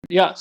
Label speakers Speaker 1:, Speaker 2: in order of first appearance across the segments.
Speaker 1: Yeah.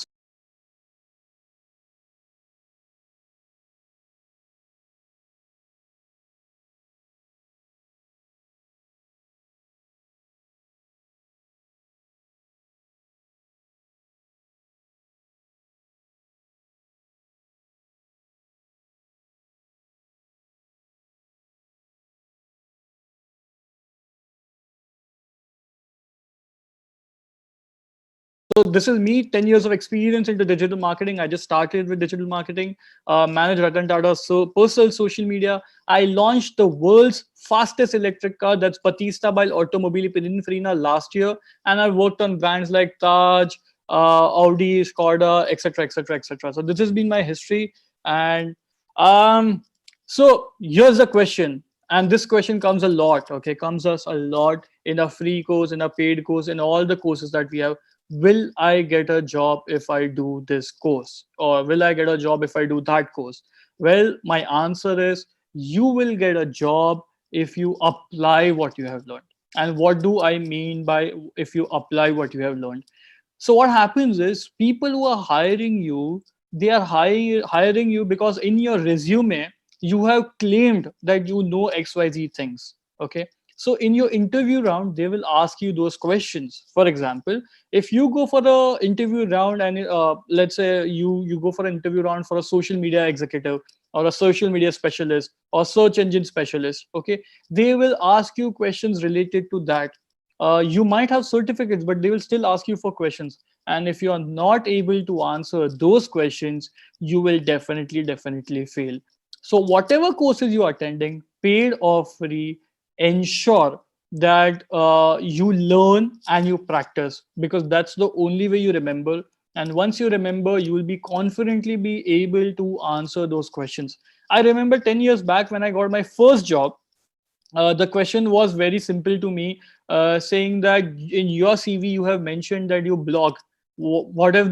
Speaker 1: So this is me, 10 years of experience into digital marketing. I just started with digital marketing, managed Ratan Tata's personal social media. I launched the world's fastest electric car, that's Batista by Automobili Pininfarina last year. And I worked on brands like Taj, Audi, Skoda, etc., etc., etc. So this has been my history. And um, so here's the question. And this question comes a lot, okay, comes us a lot in a free course, in a paid course, in all the courses that we have. Will I get a job if I do this course? Or will I get a job if I do that course? Well, my answer is you will get a job if you apply what you have learned. And what do I mean by if you apply what you have learned? So what happens is people who are hiring you, they are hiring you because in your resume you have claimed that you know XYZ things. Okay. So in your interview round, they will ask you those questions. For example, if you go for the interview round and let's say you go for an interview round for a social media executive or a social media specialist or search engine specialist, okay, they will ask you questions related to that. You might have certificates, but they will still ask you for questions. And if you are not able to answer those questions, you will definitely fail. So whatever courses you are attending, paid or free, ensure that you learn and you practice, because that's the only way you remember. And once you remember, you will be confidently be able to answer those questions. I remember 10 years back when I got my first job, the question was very simple to me, saying that in your CV you have mentioned that you blog. What was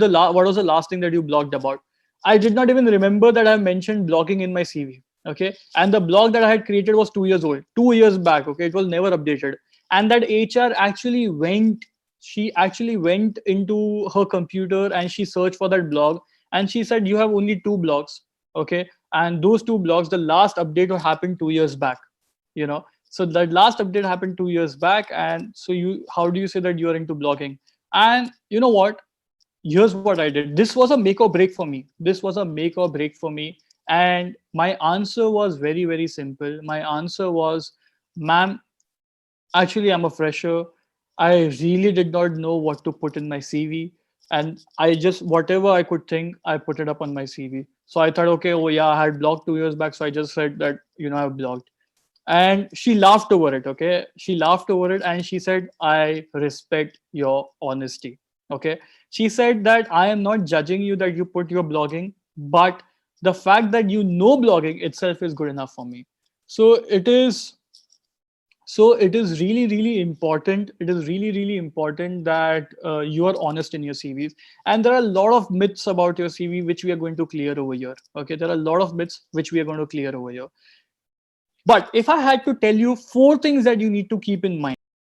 Speaker 1: the last thing that you blogged about? I did not even remember that I mentioned blogging in my CV. Okay, and the blog that I had created was 2 years old, 2 years back. Okay, it was never updated, and that HR actually went. She actually went into her computer and she searched for that blog, and she said you have only two blogs. Okay, and those two blogs, the last update happened 2 years back. So that last update happened 2 years back, and so you how do you say that you are into blogging? And you know what, here's what I did. This was a make or break for me. This was a make or break for me. And my answer was very simple. My answer was, ma'am, actually I'm a fresher. I really did not know what to put in my CV, and I just whatever I could think, I put it up on my CV. So I thought, okay, oh yeah, I had blogged 2 years back, so I just said that I've blogged. And she laughed over it. Okay, she laughed over it and she said, I respect your honesty. Okay, she said that I am not judging you that you put your blogging, but the fact that you know blogging itself is good enough for me. So it is really important. It is really important that you are honest in your CVs. And there are a lot of myths about your CV which we are going to clear over here. Okay, there are a lot of myths which we are going to clear over here. But if I had to tell you four things that you need to keep in mind,